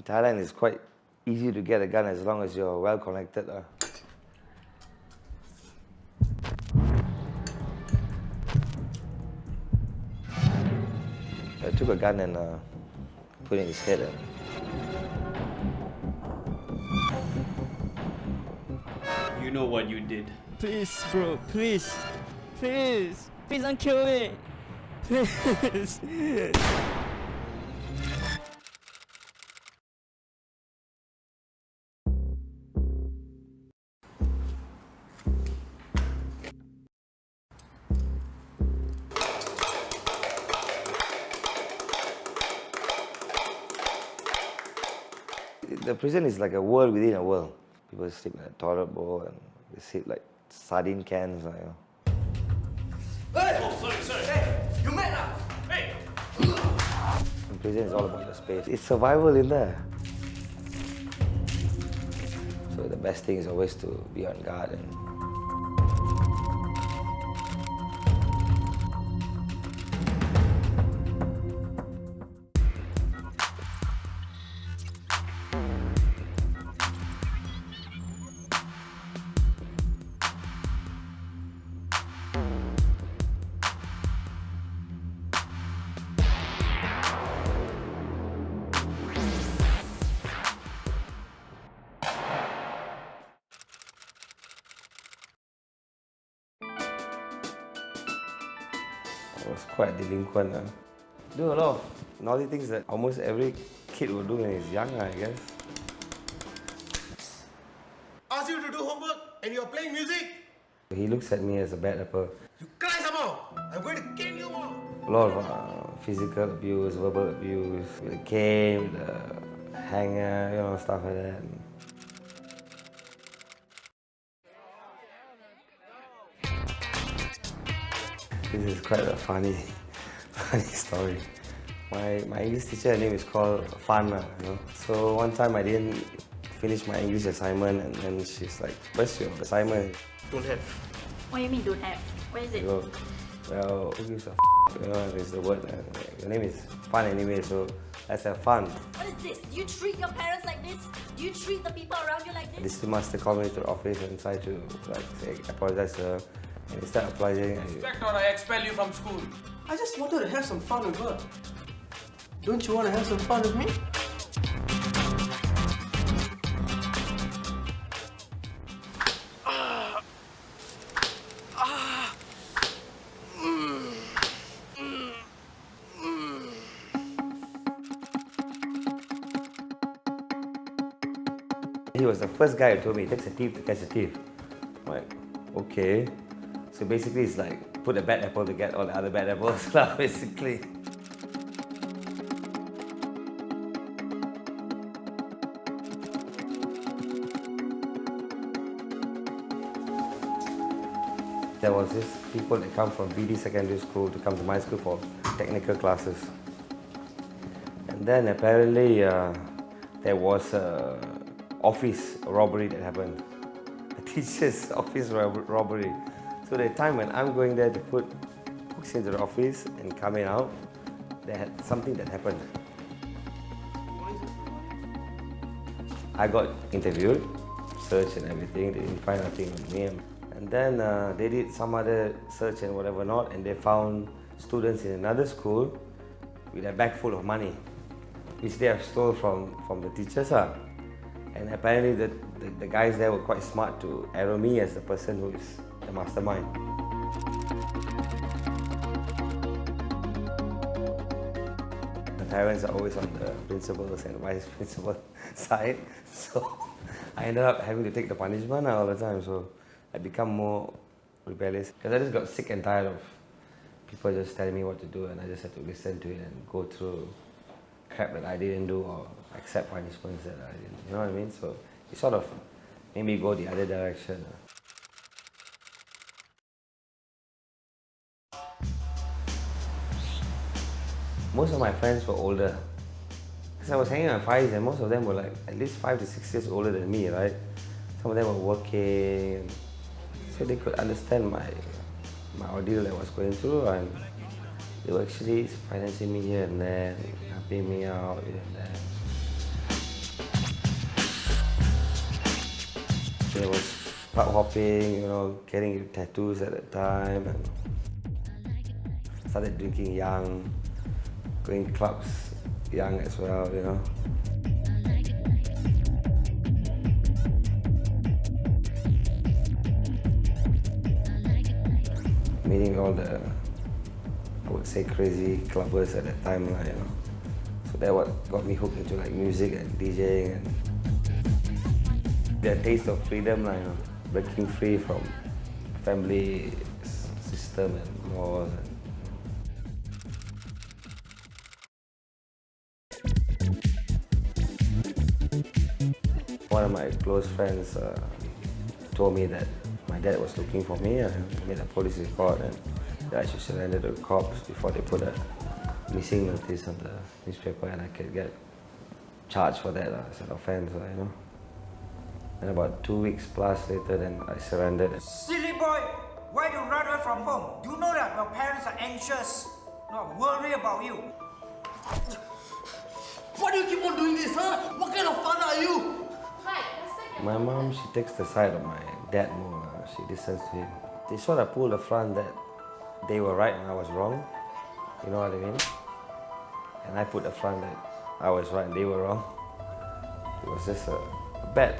In Thailand, it's quite easy to get a gun as long as you're well connected. I took a gun and put it in his head. You know what you did. Please, bro, please. Please. Please don't kill me. Please. The prison is like a world within a world. People sleep in a toilet bowl and they sleep like sardine cans. Hey! Oh, sorry. Hey, you mad now? Hey! In prison is all about the space. It's survival in there. So the best thing is always to be on guard. I was quite delinquent. Do a lot of naughty things that almost every kid will do when he's young, I guess. Ask you to do homework and you're playing music? He looks at me as a bad apple. You cry some more! I'm going to kill you more! A lot of physical abuse, verbal abuse, with a cane, with a hanger, stuff like that. This is quite a funny story. My English teacher, her name is called Fan. So one time I didn't finish my English assignment and then she's like, "Where's your assignment?" Don't have. What do you mean don't have? Where is it? I go, "Well, who gives a is the word. Your name is Fun anyway, so let's have fun." What is this? Do you treat your parents like this? Do you treat the people around you like The this? district master called me to the office and tried to say, apologize to her. And instead of apologizing, Expect or I expel you from school. I just wanted to have some fun with her. Don't you want to have some fun with me? he was the first guy who told me it takes a thief to catch a thief. I'm like, okay. So basically it's like put a bad apple to get all the other bad apples, basically. There was this people that come from BD secondary school to come to my school for technical classes. And then apparently there was a office robbery that happened. A teacher's office robbery. So the time when I'm going there to put books into the office and coming out, there had something that happened. I got interviewed, searched and everything. They didn't find nothing on me. And then they did some other search and whatever not, and they found students in another school with a bag full of money, which they have stole from the teachers. And apparently the guys there were quite smart to arrow me as the person who is the mastermind. The parents are always on the principal's and vice principal side, so I ended up having to take the punishment all the time. So I become more rebellious because I just got sick and tired of people just telling me what to do, and I just had to listen to it and go through crap that I didn't do or accept punishments that I didn't. You know what I mean? So it sort of made me go the other direction. Most of my friends were older. Because I was hanging on fives and most of them were like at least 5 to 6 years older than me, right? Some of them were working, so they could understand my ordeal that I was going through, and they were actually financing me here and there, helping me out here and there. There was pub hopping, you know, getting tattoos at that time, and started drinking young, going clubs young as well, you know. Meeting all the, I would say, crazy clubbers at that time, you know. So that what got me hooked into like music and DJing and the taste of freedom, you know, breaking free from family system and laws. One of my close friends told me that my dad was looking for me. I made a police report and that I should surrender to the cops before they put a missing notice on the newspaper and I could get charged for that as an offence, you know. And about 2 weeks plus later, then I surrendered. Silly boy! Why do you run away from home? Do you know that your parents are anxious? Not worry about you. Why do you keep on doing this, huh? What kind of father are you? My mom, she takes the side of my dad more. She listens to him. They sort of pull the front that they were right and I was wrong. You know what I mean? And I put the front that I was right and they were wrong. It was just a bad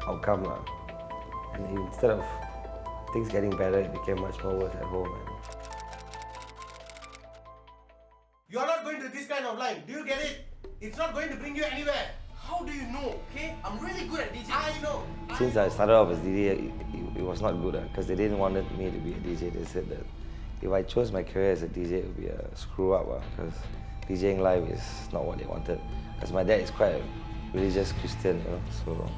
outcome. And instead of things getting better, it became much more worse at home. You are not going to this kind of life. Do you get it? It's not going to bring you anywhere. How do you know, okay? I'm really good at DJing. I know. Since I started off as DJ, it was not good because they didn't want me to be a DJ. They said that if I chose my career as a DJ, it would be a screw up because DJing live is not what they wanted. Because my dad is quite a religious Christian, you know, so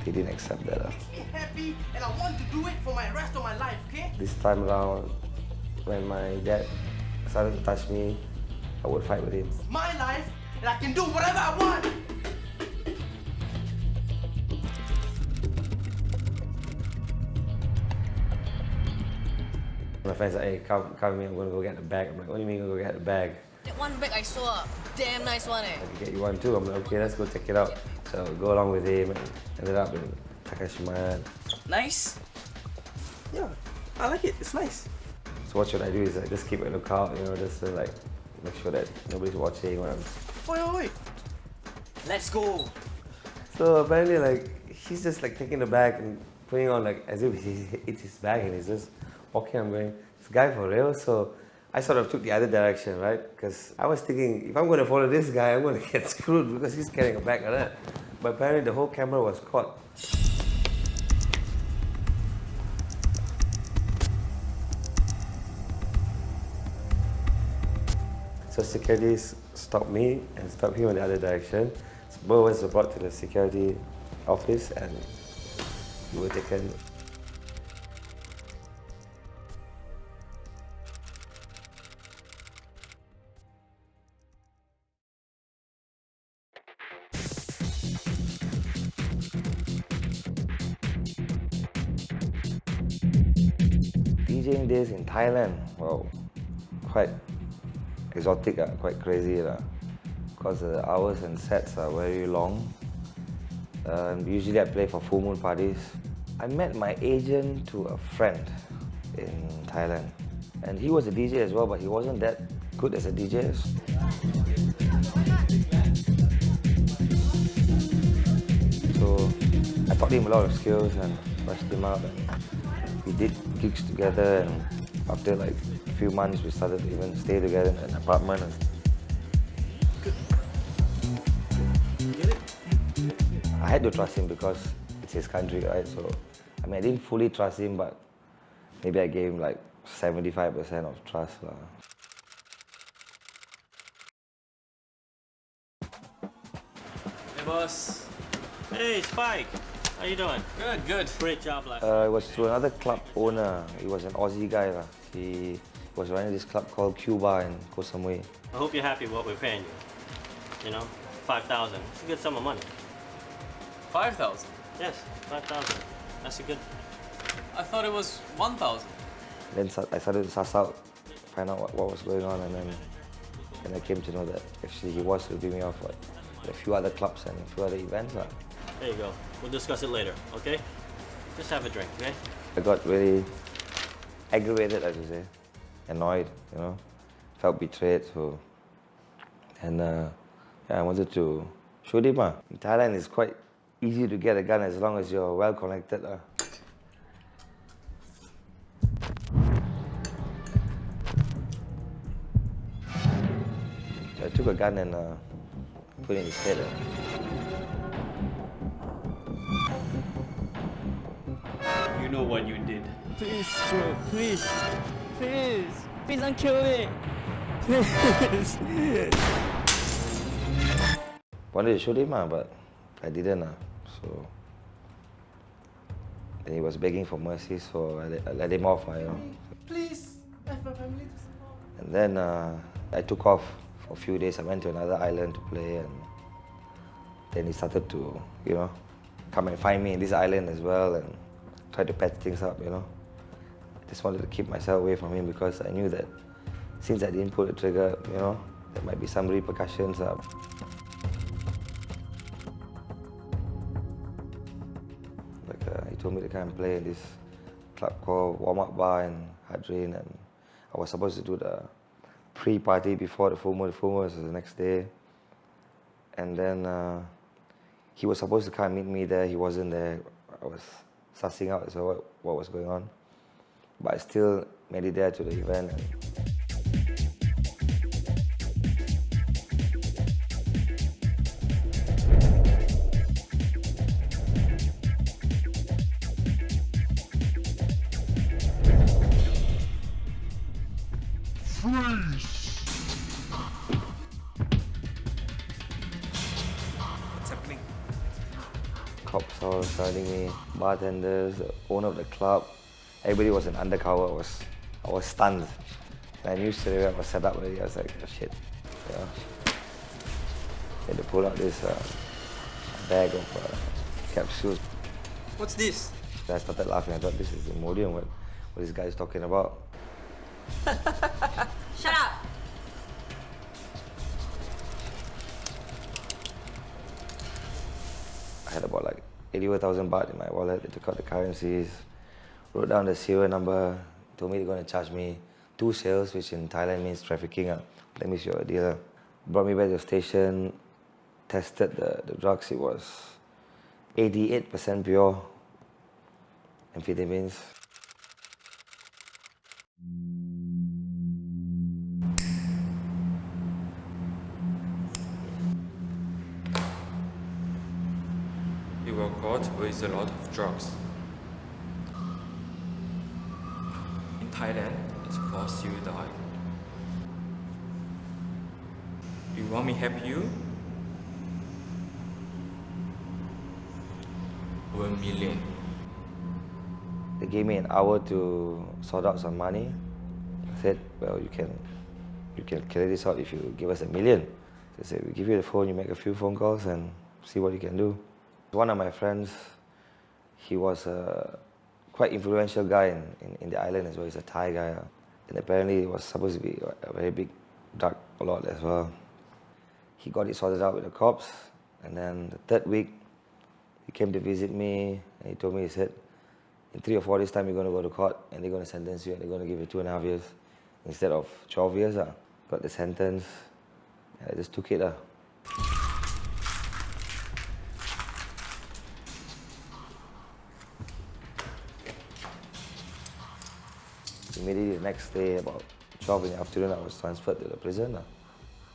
they didn't accept that. I'm happy and I want to do it for my rest of my life, okay? This time around, when my dad started to touch me, I would fight with him. It's my life and I can do whatever I want. My friends are like, hey, come with me, I'm gonna go get the bag. I'm like, what do you mean go get the bag? That one bag I saw, damn nice one, eh? I can get you one too. I'm like, okay, let's go check it out. So go along with him and ended up in Takashima. Nice. Yeah, I like it. It's nice. So what should I do is like, just keep a lookout, you know, just to like make sure that nobody's watching. Wait. Let's go. So apparently like he's just like taking the bag and putting on like as if it's his bag and he's just walking. I'm going, this guy for real? So I sort of took the other direction, right? Because I was thinking, if I'm going to follow this guy, I'm going to get screwed because he's carrying a bag like that. But apparently the whole camera was caught. So security stopped me and stopped him in the other direction. So both was brought to the security office and we were taken. DJing days in Thailand, wow, quite exotic, quite crazy, because the hours and sets are very long. Usually I play for full moon parties. I met my agent to a friend in Thailand, and he was a DJ as well, but he wasn't that good as a DJ. So I taught him a lot of skills and brushed him up, and we did gigs together, and after like a few months we started to even stay together in an apartment. I had to trust him because it's his country, right? So, I mean, I didn't fully trust him, but maybe I gave him like 75% of trust. Hey, boss. Hey, Spike. How you doing? Good. Great job last It was through another club owner. He was an Aussie guy. He was running this club called Cuba in Koh Samui. I hope you're happy with what we're paying you. You know, 5,000. It's a good sum of money. 5,000? Yes, 5,000. That's a good... I thought it was 1,000. Then I started to suss out, find out what was going on, and then I came to know that actually he was ripping me off at a few other clubs and a few other events. There you go. We'll discuss it later, okay? Just have a drink, okay? I got really aggravated, I should say, annoyed, you know, felt betrayed. So, and yeah, I wanted to shoot him. In Thailand, it's quite easy to get a gun as long as you're well connected. I took a gun and put it in his head. You know what you did. Please, bro, please. Please. Please don't kill me. Please. Wanted to shoot him, but I didn't. So, and he was begging for mercy, so I let him off. You know. Please, I have my family to support. And then I took off for a few days. I went to another island to play, and then he started to, you know, come and find me in this island as well and try to patch things up, you know. I just wanted to keep myself away from him because I knew that since I didn't pull the trigger, you know, there might be some repercussions. He told me to come and play in this club called Warm-Up Bar in Hadrin, and I was supposed to do the pre-party before the full moon. The full moon was the next day. And then he was supposed to come and meet me there. He wasn't there. I was sussing out as well what was going on. But I still made it there to the event. What's happening? Cops all surrounding me, bartenders, the owner of the club. Everybody was in undercover. I was stunned. And I knew straight away I was set up already. I was like, oh, shit. You know? Had to pull out this bag of capsules. What's this? I started laughing. I thought, this is Imodium. What this guy is talking about. Shut up! I had about like 81,000 baht in my wallet. They took out the currencies, wrote down the serial number, told me they're going to charge me 2 sales, which in Thailand means trafficking. That means you're a dealer. Brought me back to the station, tested the drugs. It was 88% pure amphetamines. You were caught with a lot of drugs. In Thailand, it's cause you die. You want me help you? 1 million. They gave me an hour to sort out some money. I said, well, you can clear this out if you give us $1 million. They said, we give you the phone, you make a few phone calls and see what you can do. One of my friends, he was a quite influential guy in the island as well. He's a Thai guy. And apparently it was supposed to be a very big drug lord as well. He got it sorted out with the cops. And then the 3rd week, he came to visit me and he told me, he said, in 3 or 4 days' time, you're going to go to court and they're going to sentence you and they're going to give you 2.5 years instead of 12 years. Got the sentence and I just took it. Immediately the next day, about 12 in the afternoon, I was transferred to the prison.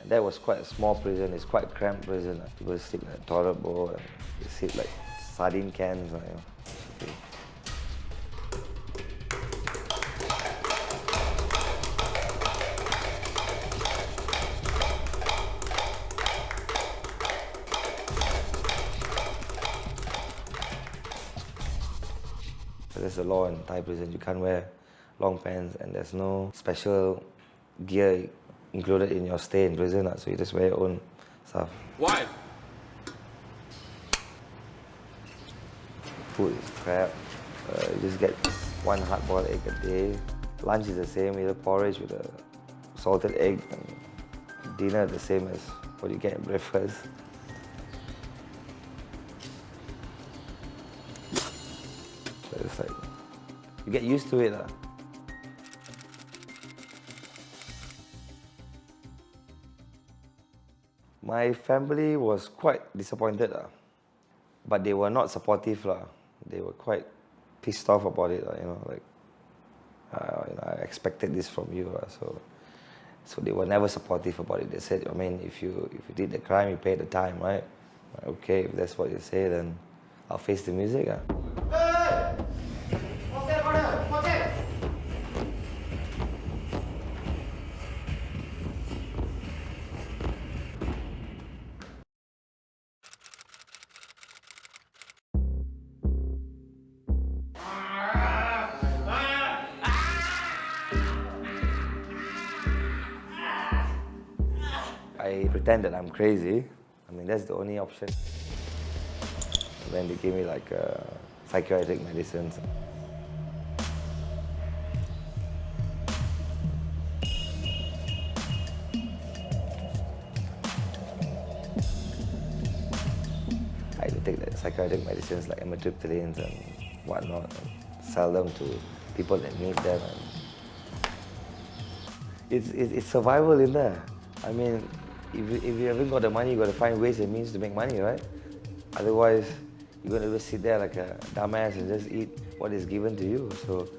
And that was quite a small prison. It's quite a cramped prison. People sleep in a toilet bowl and they sleep like sardine cans. You know. There's a law in Thai prison. You can't wear long pants and there's no special gear included in your stay in prison. So you just wear your own stuff. Why? Food is crap. You just get 1 hard-boiled egg a day. Lunch is the same, either porridge with a salted egg, and dinner the same as what you get at breakfast. So it's like, you get used to it. My family was quite disappointed, but they were not supportive. They were quite pissed off about it. I expected this from you. So they were never supportive about it. They said, I mean, if you did the crime, you pay the time, right? Okay, if that's what you say, then I'll face the music. Hey! What's that, brother? What's that? I pretend that I'm crazy. I mean, that's the only option. And then they gave me like psychiatric medicines. I had to take the psychiatric medicines like amitriptylines and whatnot, and sell them to people that need them. And it's survival in there. I mean, if you haven't got the money, you got to find ways and means to make money, right? Otherwise, you're going to just sit there like a dumbass and just eat what is given to you. So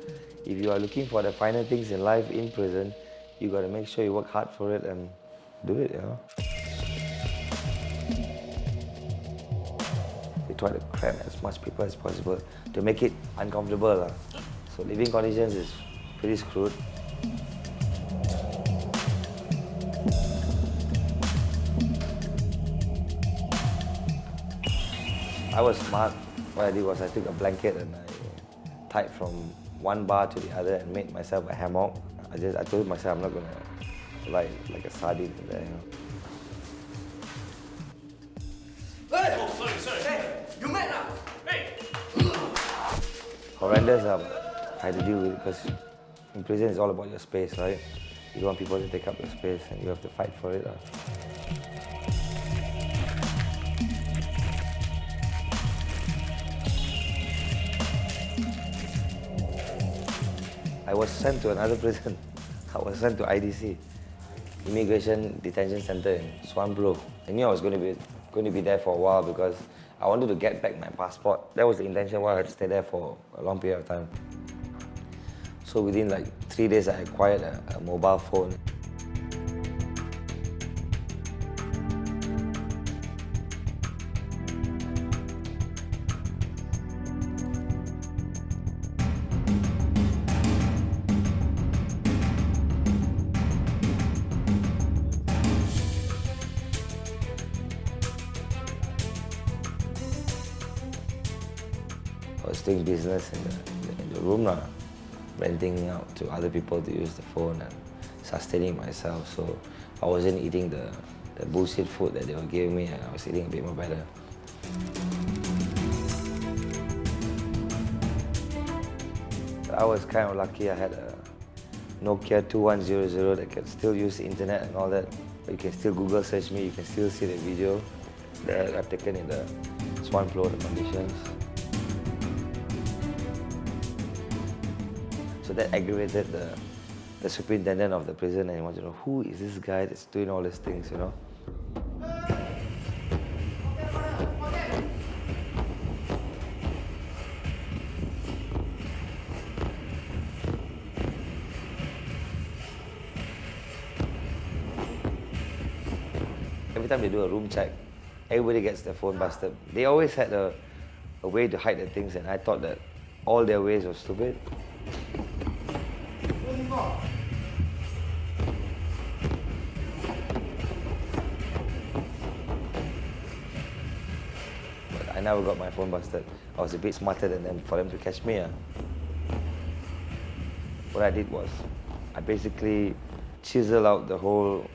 if you are looking for the finer things in life in prison, you got to make sure you work hard for it and do it, They try to cram as much people as possible to make it uncomfortable. So living conditions is pretty screwed. I was smart. What I did was I took a blanket and I tied from one bar to the other and made myself a hammock. I told myself I'm not gonna lie like a sardine in there, Hey! Oh, sorry. Hey, you mad now? Hey! Horrendous, I had to deal with it because in prison it's all about your space, right? You don't want people to take up your space and you have to fight for it. I was sent to another prison. I was sent to IDC, Immigration Detention Center in Swan Blow. I knew I was going to be there for a while because I wanted to get back my passport. That was the intention why I had to stay there for a long period of time. So within like 3 days, I acquired a mobile phone. I was doing business in the room, renting out to other people to use the phone and sustaining myself. So I wasn't eating the bullshit food that they were giving me, and I was eating a bit more better. I was kind of lucky. I had a Nokia 2100 that could still use the internet and all that. But you can still Google search me, you can still see the video that I've taken in the Swan Flow, the conditions. So that aggravated the superintendent of the prison, and he wanted to know, who is this guy that's doing all these things, Every time they do a room check, everybody gets their phone busted. They always had a way to hide the things, and I thought that all their ways were stupid. But I never got my phone busted. I was a bit smarter than them for them to catch me. What I did was, I basically chiseled out the whole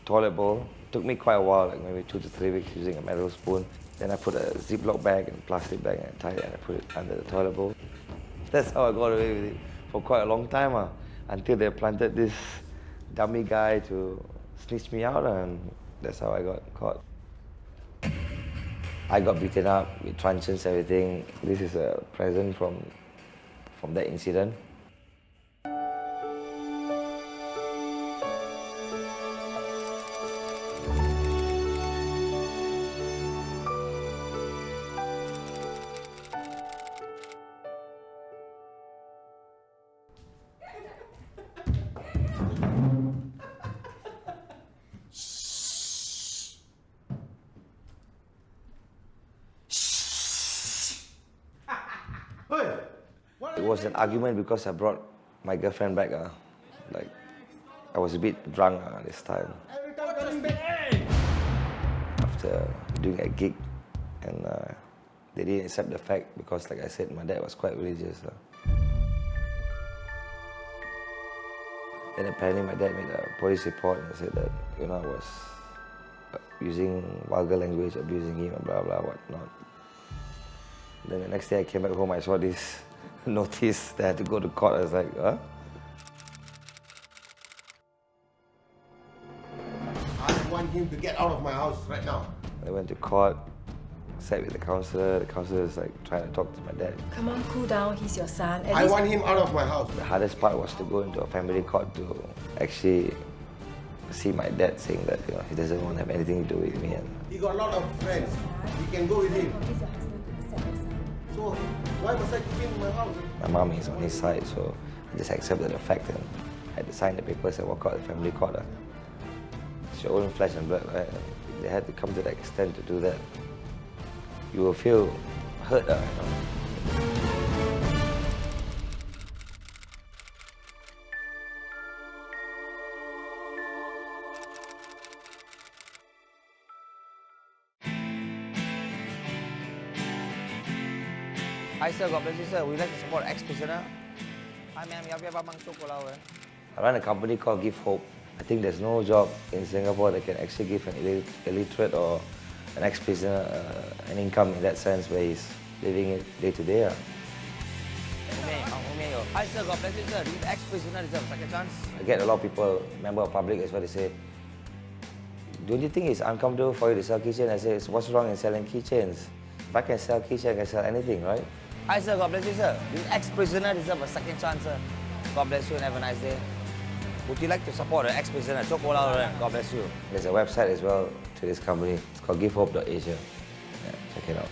toilet bowl. It took me quite a while, like maybe 2 to 3 weeks using a metal spoon. Then I put a Ziploc bag and plastic bag and I tied it and I put it under the toilet bowl. That's how I got away with it for quite a long time, until they planted this dummy guy to snitch me out, and that's how I got caught. I got beaten up with truncheons, everything. This is a present from from that incident. Hey, what It was an argument because I brought my girlfriend back. Like, I was a bit drunk this time every time coming back? after doing a gig, and they didn't accept the fact because, like I said, my dad was quite religious. Then apparently my dad made a police report and said that, you know, I was using vulgar language, abusing him, and blah blah whatnot. Then the next day I came back home, I saw this notice that I had to go to court. I was like, huh? I want him to get out of my house right now. I went to court, sat with the counselor. The counselor was like trying to talk to my dad. Come on, cool down. He's your son. At I least want him out of my house. The hardest part was to go into a family court to actually see my dad saying that, you know, he doesn't want to have anything to do with me. And He got a lot of friends. You can go with him. convince your husband to accept your son. So why must I keep him in my house? my mom is on his side, so I just accepted the fact and I had to sign the papers and walk out of the family court. It's your own flesh and blood, right? And if they had to come to that extent to do that, you will feel hurt, you know? Hi sir, God bless you sir. We'd like to support ex-prisoner. Hi ma'am, I run a company called Give Hope. I think there's no job in Singapore that can actually give an illiterate or an ex-prisoner an income in that sense where he's living it day to day. Hi sir, God bless you sir. These ex-prisoner deserve a second chance. I get a lot of people, member of public as well, they say, don't you think it's uncomfortable for you to sell keychains? I say, what's wrong in selling keychains? If I can sell keychains, I can sell anything, right? Hi sir, God bless you sir. These ex-prisoner deserve a second chance sir. God bless you and have a nice day. Would you like to support an ex-prisoner? God bless you. There's a website as well to this company. It's called givehope.asia. Yeah, check it out.